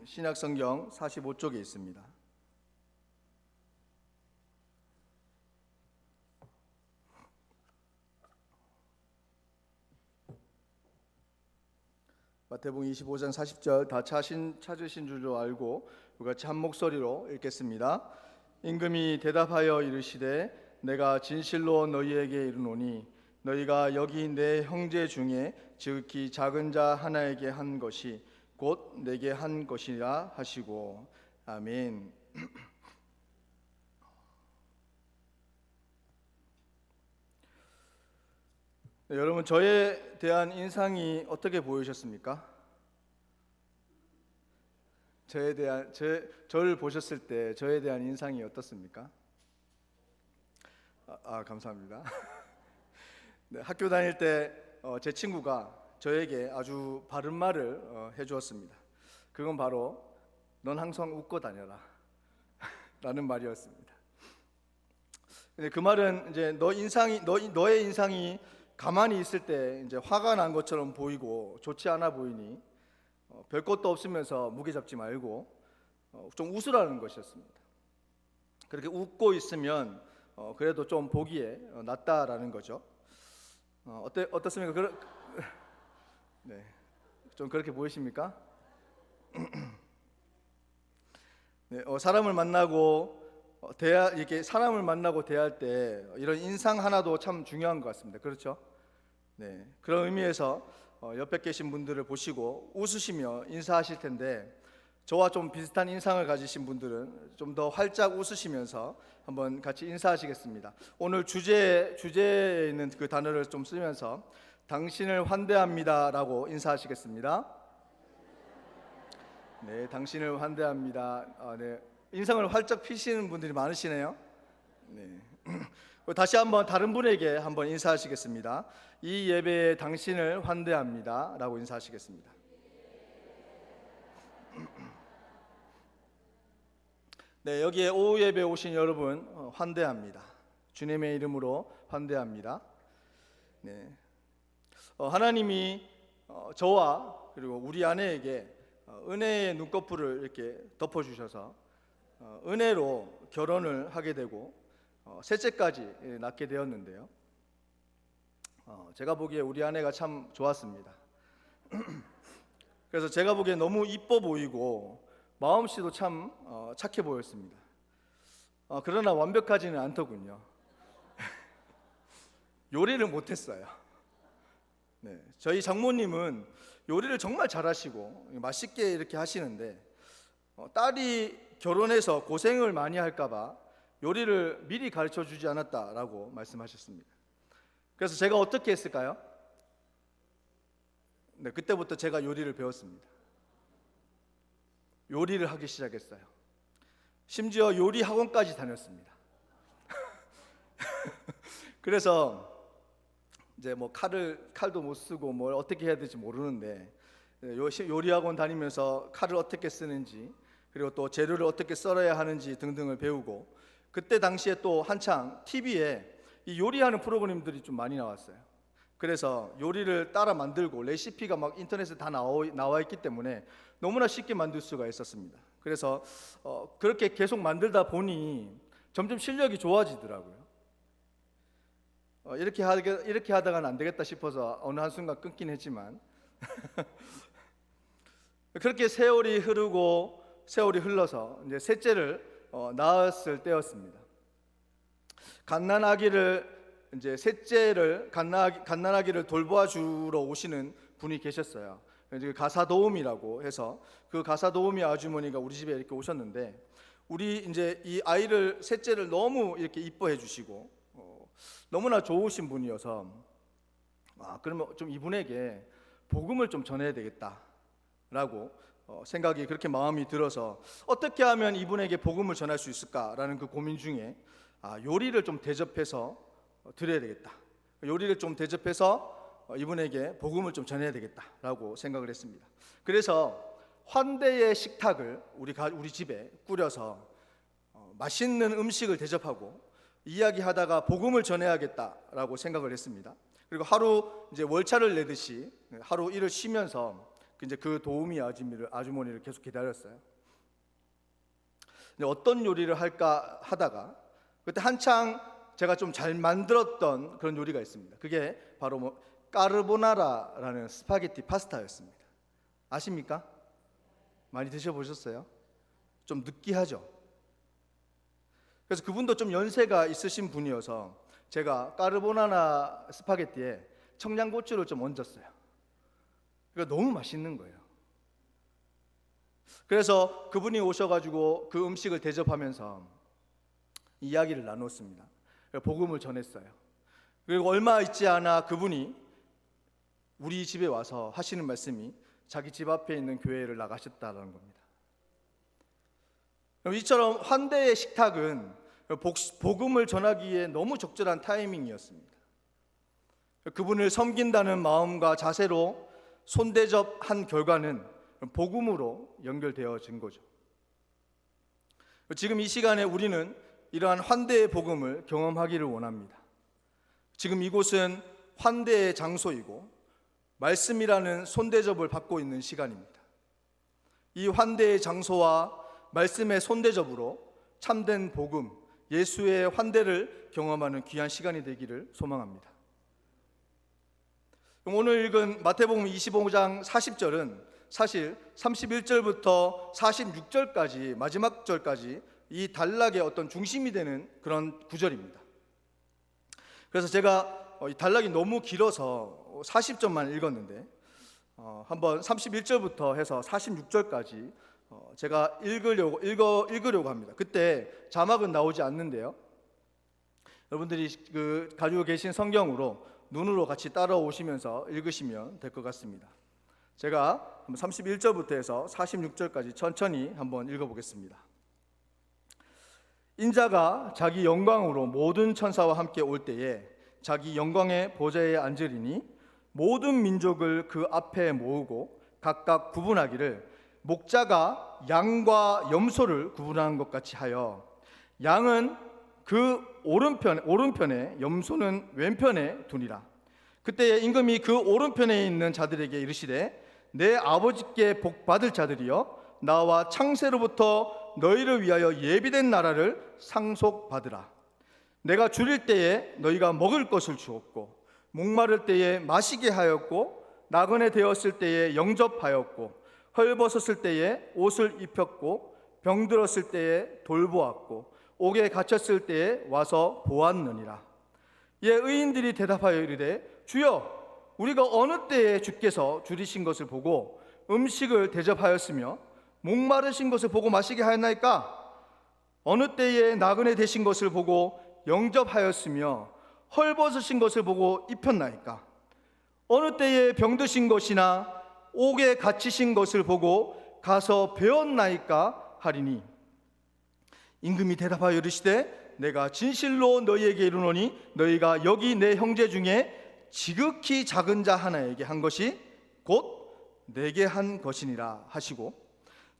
신약성경 45쪽에 있습니다. 마태복음 25장 40절 다 찾으신 줄로 알고 같이 한 목소리로 읽겠습니다. 임금이 대답하여 이르시되 내가 진실로 너희에게 이르노니 너희가 여기 내 형제 중에 지극히 작은 자 하나에게 한 것이 곧 내게 한 것이라 하시고. 아멘. 네, 여러분 저에 대한 인상이 어떻게 보이셨습니까? 저를 보셨을 때 저에 대한 인상이 어떻습니까? 감사합니다. 네, 학교 다닐 때 제 친구가 저에게 아주 바른 말을 해주었습니다. 그건 바로 넌 항상 웃고 다녀라 라는 말이었습니다. 근데 그 말은 이제 너의 인상이 가만히 있을 때 이제 화가 난 것처럼 보이고 좋지 않아 보이니 별 것도 없으면서 무게 잡지 말고 좀 웃으라는 것이었습니다. 그렇게 웃고 있으면 그래도 좀 보기에 낫다라는 거죠. 어떻습니까? 네, 좀 그렇게 보이십니까? 네, 사람을 만나고 사람을 만나고 대할 때 이런 인상 하나도 참 중요한 것 같습니다. 그렇죠? 네, 그런 의미에서 옆에 계신 분들을 보시고 웃으시며 인사하실 텐데 저와 좀 비슷한 인상을 가지신 분들은 좀 더 활짝 웃으시면서 한번 같이 인사하시겠습니다. 오늘 주제에 있는 그 단어를 좀 쓰면서 당신을 환대합니다라고 인사하시겠습니다. 네, 당신을 환대합니다. 네, 인상을 활짝 피시는 분들이 많으시네요. 네. 다시 한번 다른 분에게 한번 인사하시겠습니다. 이 예배에 당신을 환대합니다라고 인사하시겠습니다. 네, 여기에 오후 예배 오신 여러분 환대합니다. 주님의 이름으로 환대합니다. 네, 하나님이 저와 그리고 우리 아내에게 은혜의 눈꺼풀을 이렇게 덮어주셔서 은혜로 결혼을 하게 되고 셋째까지 낳게 되었는데요. 제가 보기에 우리 아내가 참 좋았습니다. 그래서 제가 보기에 너무 이뻐 보이고 마음씨도 참 착해 보였습니다. 그러나 완벽하지는 않더군요. 요리를 못했어요. 네, 저희 장모님은 요리를 정말 잘하시고 맛있게 이렇게 하시는데 딸이 결혼해서 고생을 많이 할까봐 요리를 미리 가르쳐주지 않았다라고 말씀하셨습니다. 그래서 제가 어떻게 했을까요? 네, 그때부터 제가 요리를 배웠습니다. 요리를 하기 시작했어요. 심지어 요리 학원까지 다녔습니다. 그래서 이제 뭐 칼도 못 쓰고 뭘 어떻게 해야 될지 모르는데 요리 학원 다니면서 칼을 어떻게 쓰는지 그리고 또 재료를 어떻게 썰어야 하는지 등등을 배우고 그때 당시에 또 한창 TV에 이 요리하는 프로그램들이 좀 많이 나왔어요. 그래서 요리를 따라 만들고 레시피가 막 인터넷에 다 나와 있기 때문에 너무나 쉽게 만들 수가 있었습니다. 그래서 그렇게 계속 만들다 보니 점점 실력이 좋아지더라고요. 이렇게 하다가는 안 되겠다 싶어서 어느 한순간 끊긴 했지만 그렇게 세월이 흘러서 이제 셋째를 낳았을 때였습니다. 갓난아기를 돌보아주러 오시는 분이 계셨어요. 가사도우미라고 해서 그 가사도우미 아주머니가 우리 집에 이렇게 오셨는데 우리 이제 이 아이를 셋째를 너무 이렇게 이뻐해 주시고 너무나 좋으신 분이어서 그러면 좀 이분에게 복음을 좀 전해야 되겠다라고 생각이 그렇게 마음이 들어서 어떻게 하면 이분에게 복음을 전할 수 있을까라는 그 고민 중에 요리를 좀 대접해서 드려야 되겠다. 요리를 좀 대접해서 이분에게 복음을 좀 전해야 되겠다라고 생각을 했습니다. 그래서 환대의 식탁을 우리 집에 꾸려서 맛있는 음식을 대접하고 이야기하다가 복음을 전해야겠다라고 생각을 했습니다. 그리고 하루 이제 월차를 내듯이 하루 일을 쉬면서 이제 그 도우미 아주머니를 계속 기다렸어요. 어떤 요리를 할까 하다가 그때 한창 제가 좀 잘 만들었던 그런 요리가 있습니다. 그게 바로 까르보나라라는 스파게티 파스타였습니다. 아십니까? 많이 드셔보셨어요? 좀 느끼하죠? 그래서 그분도 좀 연세가 있으신 분이어서 제가 까르보나라 스파게티에 청양고추를 좀 얹었어요. 그러니까 너무 맛있는 거예요. 그래서 그분이 오셔가지고 그 음식을 대접하면서 이야기를 나눴습니다. 복음을 전했어요. 그리고 얼마 있지 않아 그분이 우리 집에 와서 하시는 말씀이 자기 집 앞에 있는 교회를 나가셨다는 겁니다. 이처럼 환대의 식탁은 복음을 전하기에 너무 적절한 타이밍이었습니다. 그분을 섬긴다는 마음과 자세로 손대접한 결과는 복음으로 연결되어진 거죠. 지금 이 시간에 우리는 이러한 환대의 복음을 경험하기를 원합니다. 지금 이곳은 환대의 장소이고 말씀이라는 손대접을 받고 있는 시간입니다. 이 환대의 장소와 말씀의 손대접으로 참된 복음, 예수의 환대를 경험하는 귀한 시간이 되기를 소망합니다. 오늘 읽은 마태복음 25장 40절은 사실 31절부터 46절까지 마지막 절까지 이 단락의 어떤 중심이 되는 그런 구절입니다. 그래서 제가 이 단락이 너무 길어서 40절만 읽었는데 한번 31절부터 해서 46절까지 제가 읽으려고 합니다. 그때 자막은 나오지 않는데요. 여러분들이 가지고 계신 성경으로 눈으로 같이 따라오시면서 읽으시면 될 것 같습니다. 제가 31절부터 해서 46절까지 천천히 한번 읽어보겠습니다. 인자가 자기 영광으로 모든 천사와 함께 올 때에 자기 영광의 보좌에 앉으리니 모든 민족을 그 앞에 모으고 각각 구분하기를 목자가 양과 염소를 구분하는 것 같이 하여 양은 그 오른편에 염소는 왼편에 두니라. 그때 임금이 그 오른편에 있는 자들에게 이르시되 내 아버지께 복 받을 자들이여 나와 창세로부터 너희를 위하여 예비된 나라를 상속받으라. 내가 줄일 때에 너희가 먹을 것을 주었고 목마를 때에 마시게 하였고 나그네 되었을 때에 영접하였고 헐벗었을 때에 옷을 입혔고 병들었을 때에 돌보았고 옥에 갇혔을 때에 와서 보았느니라. 예, 의인들이 대답하여 이르되 주여 우리가 어느 때에 주께서 줄이신 것을 보고 음식을 대접하였으며 목마르신 것을 보고 마시게 하였나이까? 어느 때에 나그네 되신 것을 보고 영접하였으며 헐벗으신 것을 보고 입혔나이까? 어느 때에 병드신 것이나 옥에 갇히신 것을 보고 가서 배웠나이까 하리니 임금이 대답하여 이르시되 내가 진실로 너희에게 이르노니 너희가 여기 내 형제 중에 지극히 작은 자 하나에게 한 것이 곧 내게 한 것이니라 하시고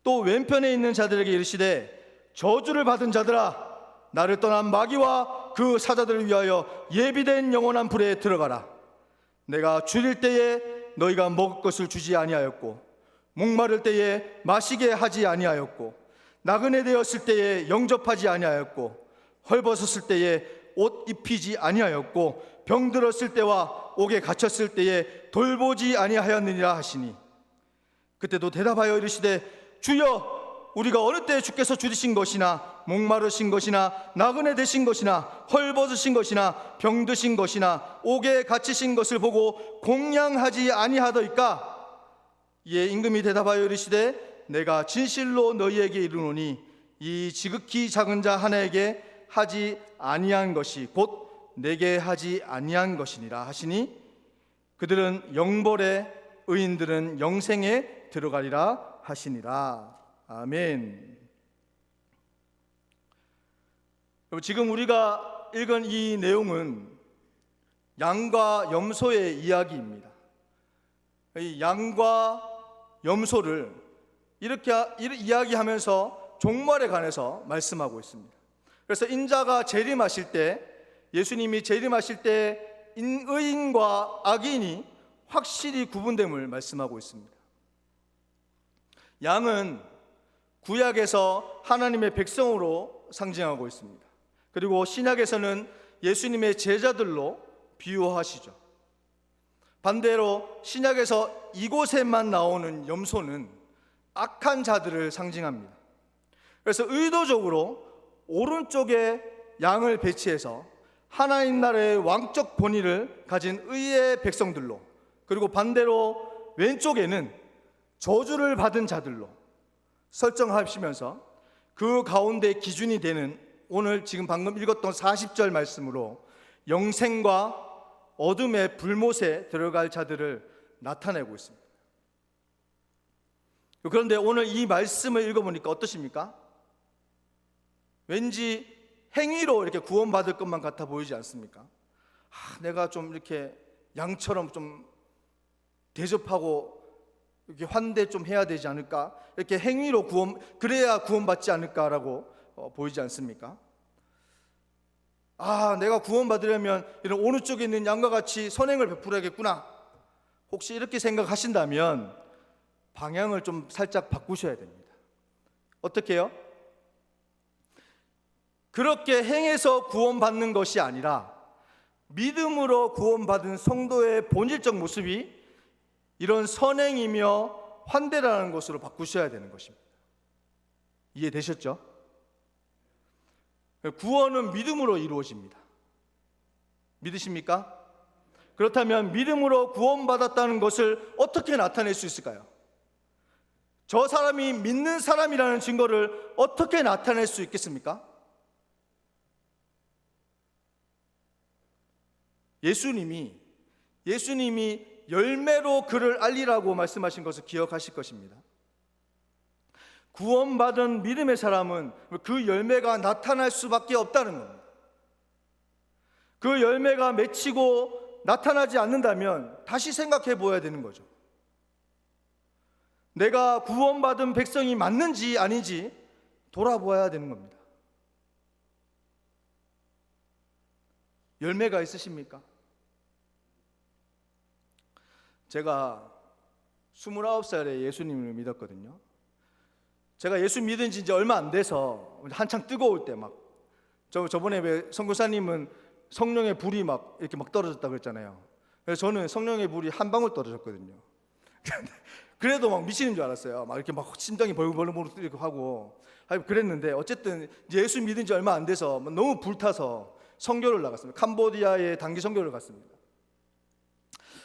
또 왼편에 있는 자들에게 이르시되 저주를 받은 자들아 나를 떠난 마귀와 그 사자들을 위하여 예비된 영원한 불에 들어가라. 내가 줄일 때에 너희가 먹을 것을 주지 아니하였고 목마를 때에 마시게 하지 아니하였고 나그네 되었을 때에 영접하지 아니하였고 헐벗었을 때에 옷 입히지 아니하였고 병들었을 때와 옥에 갇혔을 때에 돌보지 아니하였느니라 하시니 그때도 대답하여 이르시되 주여 우리가 어느 때에 주께서 줄이신 것이나 목마르신 것이나 나그네 되신 것이나 헐벗으신 것이나 병드신 것이나 옥에 갇히신 것을 보고 공양하지 아니하더이까? 이에 임금이 대답하여 이르시되 내가 진실로 너희에게 이르노니 이 지극히 작은 자 하나에게 하지 아니한 것이 곧 내게 하지 아니한 것이니라 하시니 그들은 영벌에 의인들은 영생에 들어가리라 하시니라. 아멘. 지금 우리가 읽은 이 내용은 양과 염소의 이야기입니다. 이 양과 염소를 이렇게 이야기하면서 종말에 관해서 말씀하고 있습니다. 그래서 인자가 재림하실 때 예수님이 재림하실 때 의인과 악인이 확실히 구분됨을 말씀하고 있습니다. 양은 구약에서 하나님의 백성으로 상징하고 있습니다. 그리고 신약에서는 예수님의 제자들로 비유하시죠. 반대로 신약에서 이곳에만 나오는 염소는 악한 자들을 상징합니다. 그래서 의도적으로 오른쪽에 양을 배치해서 하나님 나라의 왕적 본의를 가진 의의 백성들로, 그리고 반대로 왼쪽에는 저주를 받은 자들로 설정하시면서 그 가운데 기준이 되는 오늘 지금 방금 읽었던 40절 말씀으로 영생과 어둠의 불못에 들어갈 자들을 나타내고 있습니다. 그런데 오늘 이 말씀을 읽어보니까 어떠십니까? 왠지 행위로 이렇게 구원받을 것만 같아 보이지 않습니까? 내가 좀 이렇게 양처럼 좀 대접하고 이렇게 환대 좀 해야 되지 않을까? 이렇게 행위로 그래야 구원받지 않을까라고 보이지 않습니까? 내가 구원받으려면 이런 오른쪽에 있는 양과 같이 선행을 베풀어야겠구나. 혹시 이렇게 생각하신다면 방향을 좀 살짝 바꾸셔야 됩니다. 어떻게 해요? 그렇게 행해서 구원받는 것이 아니라 믿음으로 구원받은 성도의 본질적 모습이 이런 선행이며 환대라는 것으로 바꾸셔야 되는 것입니다. 이해되셨죠? 구원은 믿음으로 이루어집니다. 믿으십니까? 그렇다면 믿음으로 구원받았다는 것을 어떻게 나타낼 수 있을까요? 저 사람이 믿는 사람이라는 증거를 어떻게 나타낼 수 있겠습니까? 예수님이 열매로 그를 알리라고 말씀하신 것을 기억하실 것입니다. 구원받은 믿음의 사람은 그 열매가 나타날 수밖에 없다는 겁니다. 그 열매가 맺히고 나타나지 않는다면 다시 생각해 보아야 되는 거죠. 내가 구원받은 백성이 맞는지 아닌지 돌아보아야 되는 겁니다. 열매가 있으십니까? 제가 29살에 예수님을 믿었거든요. 제가 예수 믿은 지 이제 얼마 안 돼서 한창 뜨거울 때 저번에 왜 선교사님은 성령의 불이 이렇게 떨어졌다고 그랬잖아요. 그래서 저는 성령의 불이 한 방울 떨어졌거든요. 그래도 미치는 줄 알았어요. 이렇게 심장이 벌벌벌 이렇게 하고 그랬는데 어쨌든 예수 믿은 지 얼마 안 돼서 너무 불타서 선교를 나갔습니다. 캄보디아에 단기 선교를 갔습니다.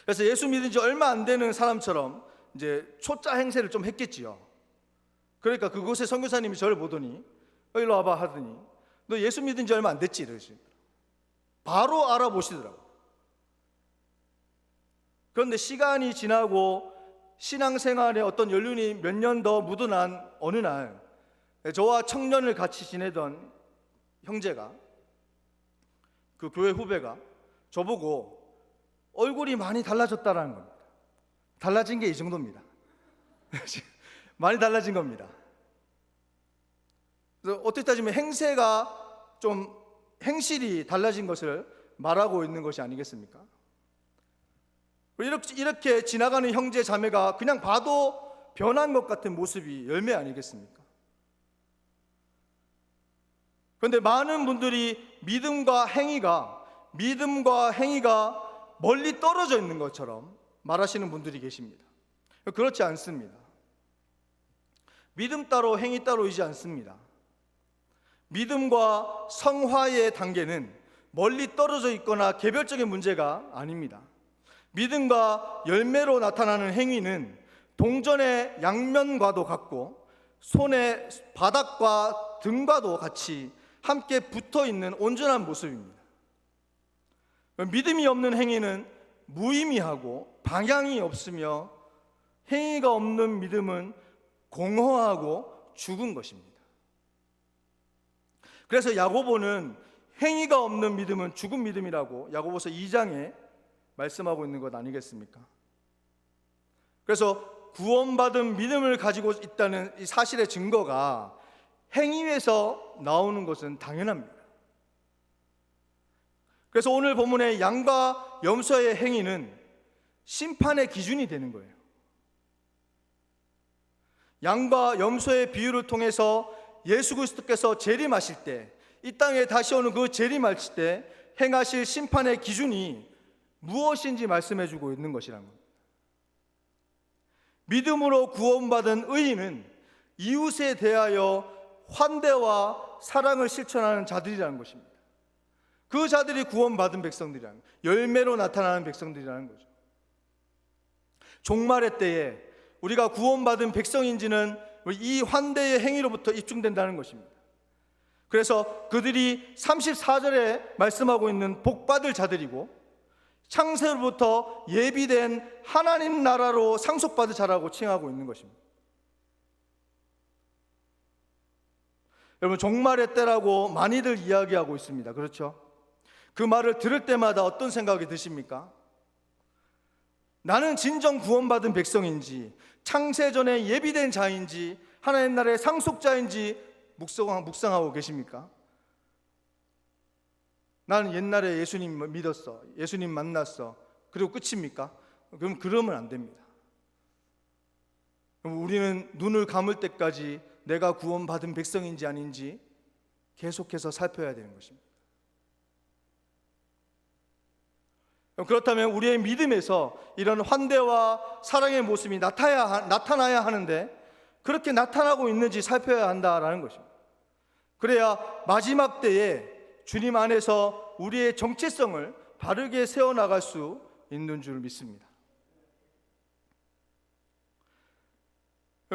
그래서 예수 믿은 지 얼마 안 되는 사람처럼 이제 초짜 행세를 좀 했겠지요. 그러니까 그곳에 선교사님이 저를 보더니 일로 와봐 하더니 너 예수 믿은 지 얼마 안 됐지? 이러시더라고요. 바로 알아보시더라고요. 그런데 시간이 지나고 신앙생활에 어떤 연륜이 몇 년 더 묻어난 어느 날 저와 청년을 같이 지내던 형제가, 그 교회 후배가 저보고 얼굴이 많이 달라졌다라는 겁니다. 달라진 게 이 정도입니다. 많이 달라진 겁니다. 그래서 어떻게 따지면 행세가 좀 행실이 달라진 것을 말하고 있는 것이 아니겠습니까? 이렇게 지나가는 형제 자매가 그냥 봐도 변한 것 같은 모습이 열매 아니겠습니까? 그런데 많은 분들이 믿음과 행위가 멀리 떨어져 있는 것처럼 말하시는 분들이 계십니다. 그렇지 않습니다. 믿음 따로 행위 따로이지 않습니다. 믿음과 성화의 단계는 멀리 떨어져 있거나 개별적인 문제가 아닙니다. 믿음과 열매로 나타나는 행위는 동전의 양면과도 같고 손의 바닥과 등과도 같이 함께 붙어 있는 온전한 모습입니다. 믿음이 없는 행위는 무의미하고 방향이 없으며 행위가 없는 믿음은 공허하고 죽은 것입니다. 그래서 야고보는 행위가 없는 믿음은 죽은 믿음이라고 야고보서 2장에 말씀하고 있는 것 아니겠습니까? 그래서 구원받은 믿음을 가지고 있다는 이 사실의 증거가 행위에서 나오는 것은 당연합니다. 그래서 오늘 본문의 양과 염소의 행위는 심판의 기준이 되는 거예요. 양과 염소의 비유를 통해서 예수 그리스도께서 재림하실 때, 이 땅에 다시 오는 그 재림하실 때 행하실 심판의 기준이 무엇인지 말씀해 주고 있는 것이라는 겁니다. 믿음으로 구원받은 의인은 이웃에 대하여 환대와 사랑을 실천하는 자들이라는 것입니다. 그 자들이 구원받은 백성들이라는 거예요. 열매로 나타나는 백성들이라는 거죠. 종말의 때에 우리가 구원받은 백성인지는 이 환대의 행위로부터 입증된다는 것입니다. 그래서 그들이 34절에 말씀하고 있는 복받을 자들이고 창세로부터 예비된 하나님 나라로 상속받을 자라고 칭하고 있는 것입니다. 여러분, 종말의 때라고 많이들 이야기하고 있습니다. 그렇죠? 그 말을 들을 때마다 어떤 생각이 드십니까? 나는 진정 구원받은 백성인지, 창세전에 예비된 자인지, 하나님 나라의 상속자인지 묵상하고 계십니까? 나는 옛날에 예수님 믿었어, 예수님 만났어, 그리고 끝입니까? 그러면 안 됩니다. 우리는 눈을 감을 때까지 내가 구원받은 백성인지 아닌지 계속해서 살펴야 되는 것입니다. 그렇다면 우리의 믿음에서 이런 환대와 사랑의 모습이 나타나야 하는데 그렇게 나타나고 있는지 살펴야 한다라는 것입니다. 그래야 마지막 때에 주님 안에서 우리의 정체성을 바르게 세워나갈 수 있는 줄 믿습니다.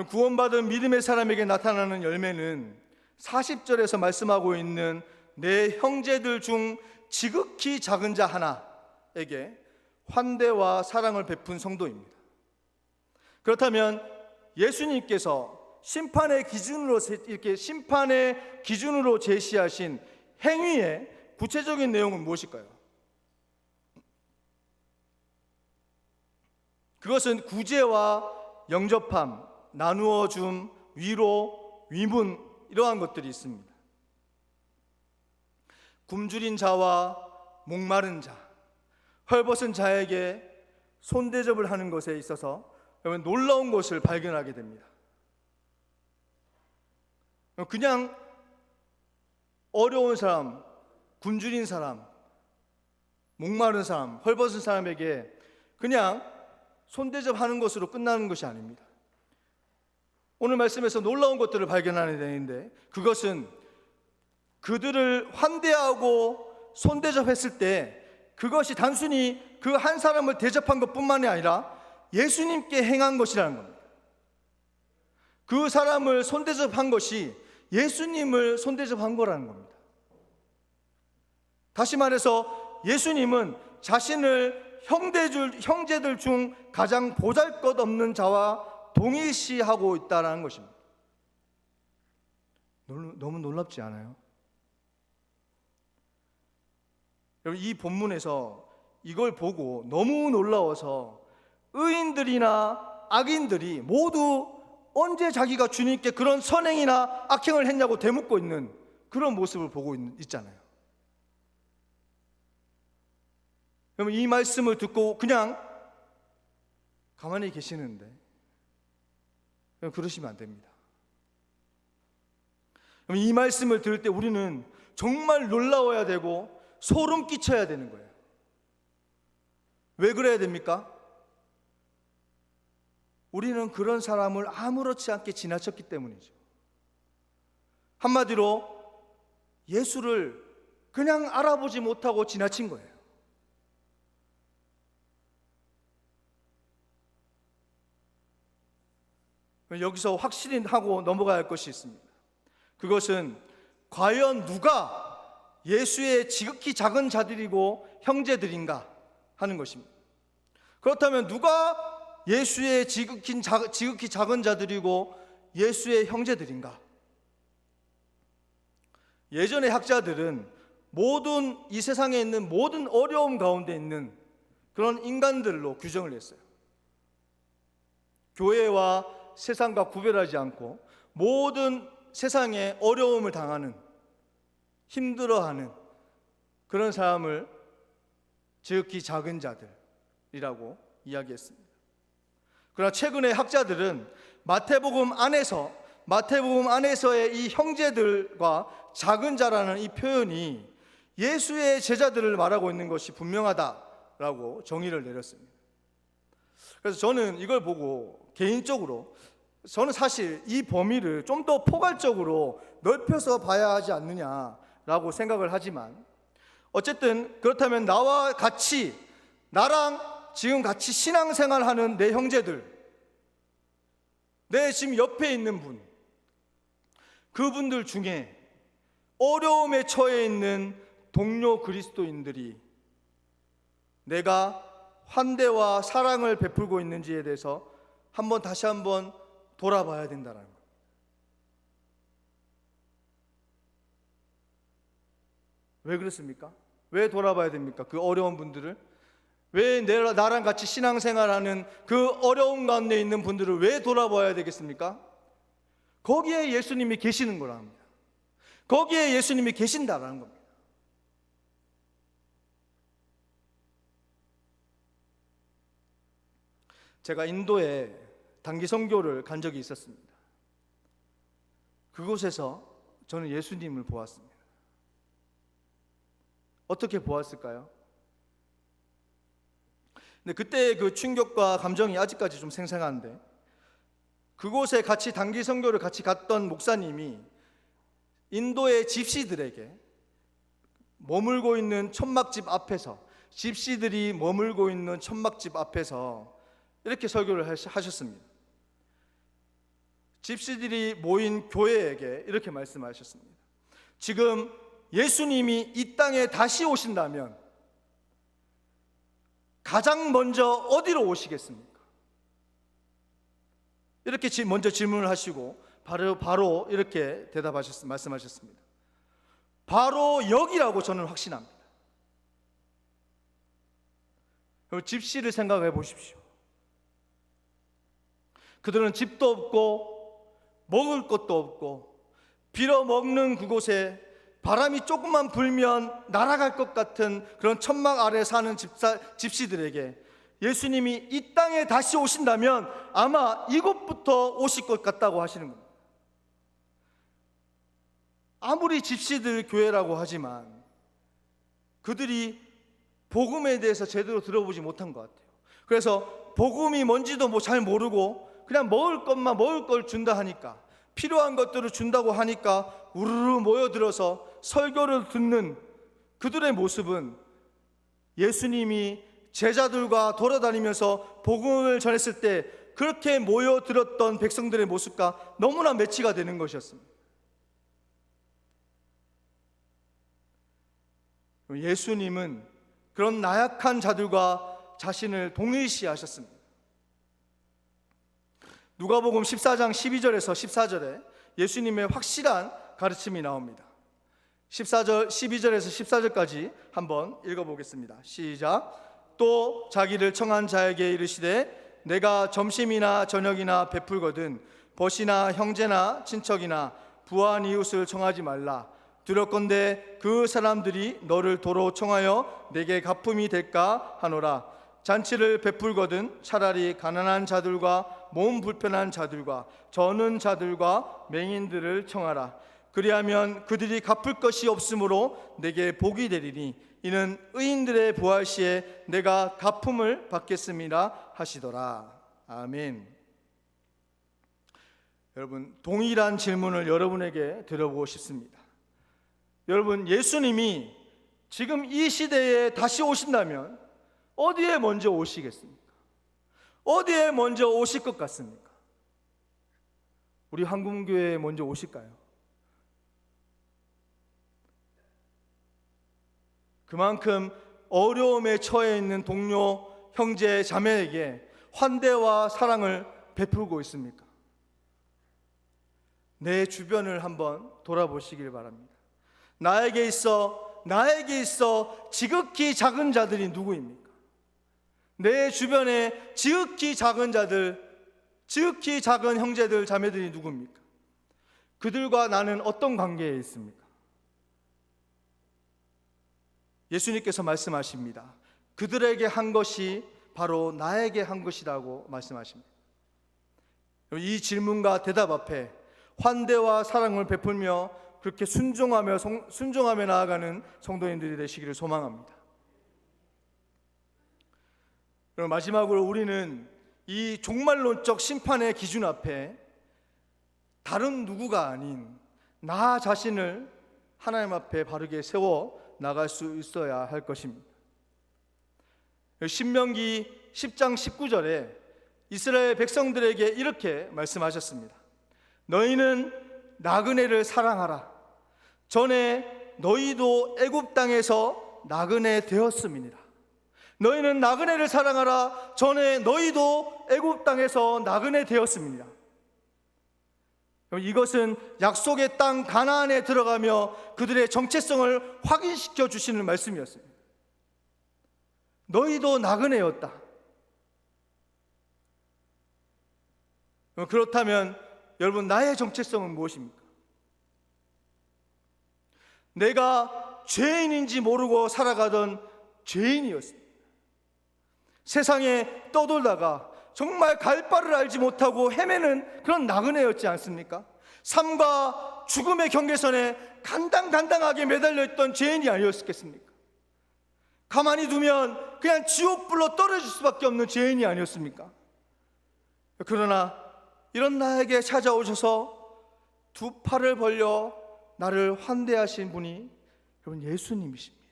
구원받은 믿음의 사람에게 나타나는 열매는 40절에서 말씀하고 있는 내 형제들 중 지극히 작은 자 하나에게 환대와 사랑을 베푼 성도입니다. 그렇다면 예수님께서 심판의 기준으로 제시하신 행위의 구체적인 내용은 무엇일까요? 그것은 구제와 영접함, 나누어 줌, 위로, 위문, 이러한 것들이 있습니다. 굶주린 자와 목마른 자, 헐벗은 자에게 손대접을 하는 것에 있어서 놀라운 것을 발견하게 됩니다. 그냥 어려운 사람, 굶주린 사람, 목마른 사람, 헐벗은 사람에게 그냥 손대접하는 것으로 끝나는 것이 아닙니다. 오늘 말씀에서 놀라운 것들을 발견하게 되는데, 그것은 그들을 환대하고 손대접했을 때 그것이 단순히 그 한 사람을 대접한 것뿐만이 아니라 예수님께 행한 것이라는 겁니다. 그 사람을 손대접한 것이 예수님을 손대접한 거라는 겁니다. 다시 말해서 예수님은 자신을 형제들 중 가장 보잘것없는 자와 동일시하고 있다는 것입니다. 너무 놀랍지 않아요? 여러분, 이 본문에서 이걸 보고 너무 놀라워서 의인들이나 악인들이 모두 언제 자기가 주님께 그런 선행이나 악행을 했냐고 되묻고 있는 그런 모습을 보고 있잖아요. 그러면 이 말씀을 듣고 그냥 가만히 계시는데 그러시면 안 됩니다. 그럼 이 말씀을 들을 때 우리는 정말 놀라워야 되고 소름 끼쳐야 되는 거예요. 왜 그래야 됩니까? 우리는 그런 사람을 아무렇지 않게 지나쳤기 때문이죠. 한마디로 예수를 그냥 알아보지 못하고 지나친 거예요. 여기서 확실히 하고 넘어가야 할 것이 있습니다. 그것은 과연 누가 예수의 지극히 작은 자들이고 형제들인가 하는 것입니다. 그렇다면 누가 예수의 지극히 작은 자들이고 예수의 형제들인가? 예전의 학자들은 모든 이 세상에 있는 모든 어려움 가운데 있는 그런 인간들로 규정을 했어요. 교회와 세상과 구별하지 않고 모든 세상에 어려움을 당하는, 힘들어하는 그런 사람을 지극히 작은 자들이라고 이야기했습니다. 그러나 최근의 학자들은 마태복음 안에서의 이 형제들과 작은 자라는 이 표현이 예수의 제자들을 말하고 있는 것이 분명하다라고 정의를 내렸습니다. 그래서 저는 이걸 보고 개인적으로 저는 사실 이 범위를 좀 더 포괄적으로 넓혀서 봐야 하지 않느냐라고 생각을 하지만, 어쨌든 그렇다면 나랑 지금 같이 신앙생활하는 내 형제들, 내 지금 옆에 있는 분, 그분들 중에 어려움에 처해 있는 동료 그리스도인들이 내가 환대와 사랑을 베풀고 있는지에 대해서 다시 한번 돌아봐야 된다는 것. 왜 그렇습니까? 왜 돌아봐야 됩니까? 그 어려운 분들을, 왜 나랑 같이 신앙생활하는 그 어려운 가운데 있는 분들을 왜 돌아봐야 되겠습니까? 거기에 예수님이 계시는 거라 합니다. 거기에 예수님이 계신다라는 겁니다. 제가 인도에 단기 선교를 간 적이 있었습니다. 그곳에서 저는 예수님을 보았습니다. 어떻게 보았을까요? 근데 그때 그 충격과 감정이 아직까지 좀 생생한데, 그곳에 같이 단기 선교를 같이 갔던 목사님이 인도의 집시들에게 머물고 있는 천막집 앞에서, 집시들이 머물고 있는 천막집 앞에서 이렇게 설교를 하셨습니다. 집시들이 모인 교회에게 이렇게 말씀하셨습니다. 지금 예수님이 이 땅에 다시 오신다면 가장 먼저 어디로 오시겠습니까? 이렇게 먼저 질문을 하시고 바로 이렇게 말씀하셨습니다. 바로 여기라고 저는 확신합니다. 집시를 생각해 보십시오. 그들은 집도 없고 먹을 것도 없고 빌어먹는 그곳에 바람이 조금만 불면 날아갈 것 같은 그런 천막 아래 사는 집시들에게 예수님이 이 땅에 다시 오신다면 아마 이곳부터 오실 것 같다고 하시는 겁니다. 아무리 집시들 교회라고 하지만 그들이 복음에 대해서 제대로 들어보지 못한 것 같아요. 그래서 복음이 뭔지도 잘 모르고 그냥 먹을 걸 준다 하니까, 필요한 것들을 준다고 하니까 우르르 모여들어서 설교를 듣는 그들의 모습은 예수님이 제자들과 돌아다니면서 복음을 전했을 때 그렇게 모여들었던 백성들의 모습과 너무나 매치가 되는 것이었습니다. 예수님은 그런 나약한 자들과 자신을 동일시하셨습니다. 누가복음 14장 12절에서 14절에 예수님의 확실한 가르침이 나옵니다. 12절에서 14절까지 한번 읽어보겠습니다. 시작. 또 자기를 청한 자에게 이르시되 내가 점심이나 저녁이나 베풀거든 벗이나 형제나 친척이나 부한 이웃을 청하지 말라. 두렵건대 그 사람들이 너를 도로 청하여 내게 갚음이 될까 하노라. 잔치를 베풀거든 차라리 가난한 자들과 몸 불편한 자들과 저는 자들과 맹인들을 청하라. 그리하면 그들이 갚을 것이 없으므로 내게 복이 되리니 이는 의인들의 부활 시에 내가 갚음을 받겠음이라 하시더라. 아멘. 여러분, 동일한 질문을 여러분에게 드려보고 싶습니다. 여러분, 예수님이 지금 이 시대에 다시 오신다면 어디에 먼저 오시겠습니까? 어디에 먼저 오실 것 같습니까? 우리 한국교회에 먼저 오실까요? 그만큼 어려움에 처해 있는 동료, 형제, 자매에게 환대와 사랑을 베풀고 있습니까? 내 주변을 한번 돌아보시길 바랍니다. 나에게 있어 지극히 작은 자들이 누구입니까? 내 주변에 지극히 작은 자들, 지극히 작은 형제들, 자매들이 누구입니까? 그들과 나는 어떤 관계에 있습니까? 예수님께서 말씀하십니다. 그들에게 한 것이 바로 나에게 한 것이라고 말씀하십니다. 이 질문과 대답 앞에 환대와 사랑을 베풀며 그렇게 순종하며 나아가는 성도님들이 되시기를 소망합니다. 그럼 마지막으로 우리는 이 종말론적 심판의 기준 앞에 다른 누구가 아닌 나 자신을 하나님 앞에 바르게 세워 나갈 수 있어야 할 것입니다. 신명기 10장 19절에 이스라엘 백성들에게 이렇게 말씀하셨습니다. 너희는 나그네를 사랑하라. 전에 너희도 애굽 땅에서 나그네 되었음이니라. 너희는 나그네를 사랑하라. 전에 너희도 애굽 땅에서 나그네 되었습니다. 이것은 약속의 땅 가나안에 들어가며 그들의 정체성을 확인시켜 주시는 말씀이었습니다. 너희도 나그네였다. 그렇다면 여러분, 나의 정체성은 무엇입니까? 내가 죄인인지 모르고 살아가던 죄인이었습니다. 세상에 떠돌다가 정말 갈 바를 알지 못하고 헤매는 그런 나그네였지 않습니까? 삶과 죽음의 경계선에 간당간당하게 매달려 있던 죄인이 아니었겠습니까? 가만히 두면 그냥 지옥불로 떨어질 수밖에 없는 죄인이 아니었습니까? 그러나 이런 나에게 찾아오셔서 두 팔을 벌려 나를 환대하신 분이 여러분 예수님이십니다.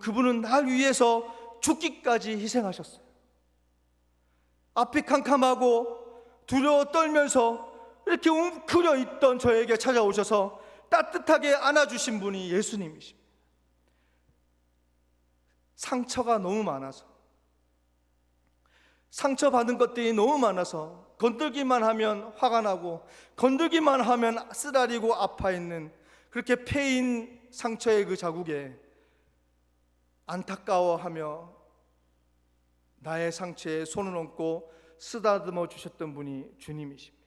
그분은 날 위해서 죽기까지 희생하셨어요. 앞이 캄캄하고 두려워 떨면서 이렇게 웅크려 있던 저에게 찾아오셔서 따뜻하게 안아주신 분이 예수님이십니다. 상처가 너무 많아서, 상처받은 것들이 너무 많아서 건들기만 하면 화가 나고 건들기만 하면 쓰라리고 아파 있는 그렇게 패인 상처의 그 자국에 안타까워하며 나의 상처에 손을 얹고 쓰다듬어 주셨던 분이 주님이십니다.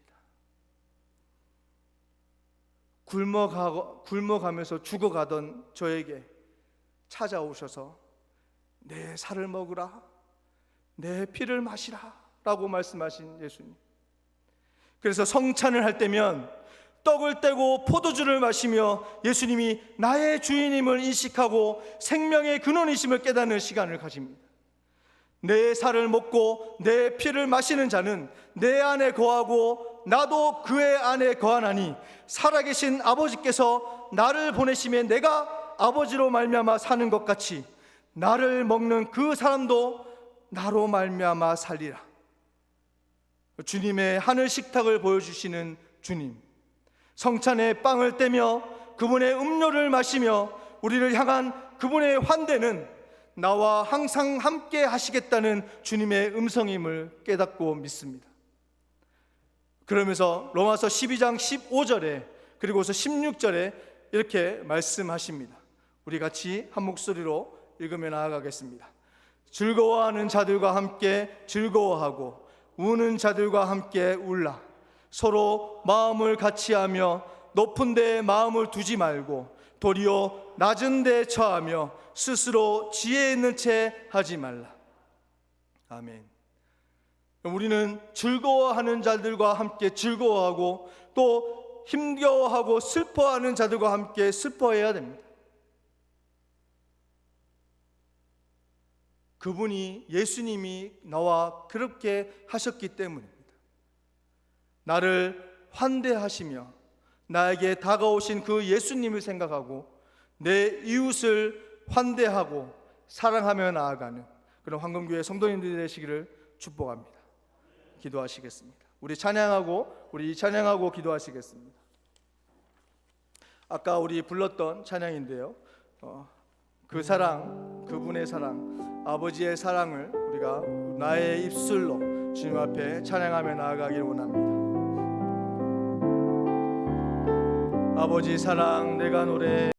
굶어가면서 죽어가던 저에게 찾아오셔서 내 살을 먹으라, 내 피를 마시라 라고 말씀하신 예수님. 그래서 성찬을 할 때면 떡을 떼고 포도주를 마시며 예수님이 나의 주인임을 인식하고 생명의 근원이심을 깨닫는 시간을 가집니다. 내 살을 먹고 내 피를 마시는 자는 내 안에 거하고 나도 그의 안에 거하나니 살아계신 아버지께서 나를 보내심에 내가 아버지로 말미암아 사는 것 같이 나를 먹는 그 사람도 나로 말미암아 살리라. 주님의 하늘 식탁을 보여주시는 주님, 성찬에 빵을 떼며 그분의 음료를 마시며 우리를 향한 그분의 환대는 나와 항상 함께 하시겠다는 주님의 음성임을 깨닫고 믿습니다. 그러면서 로마서 12장 15절에 그리고서 16절에 이렇게 말씀하십니다. 우리 같이 한 목소리로 읽으며 나아가겠습니다. 즐거워하는 자들과 함께 즐거워하고 우는 자들과 함께 울라. 서로 마음을 같이하며 높은 데에 마음을 두지 말고 도리어 낮은 데에 처하며 스스로 지혜 있는 채 하지 말라. 아멘. 우리는 즐거워하는 자들과 함께 즐거워하고 또 힘겨워하고 슬퍼하는 자들과 함께 슬퍼해야 됩니다. 그분이 예수님이 나와 그렇게 하셨기 때문입니다. 나를 환대하시며 나에게 다가오신 그 예수님을 생각하고 내 이웃을 환대하고 사랑하며 나아가는 그런 황금교회 성도님들이 되시기를 축복합니다. 기도하시겠습니다. 우리 찬양하고 기도하시겠습니다. 아까 우리 불렀던 찬양인데요, 그 사랑, 그분의 사랑, 아버지의 사랑을 우리가 나의 입술로 주님 앞에 찬양하며 나아가길 원합니다. 아버지 사랑 내가 노래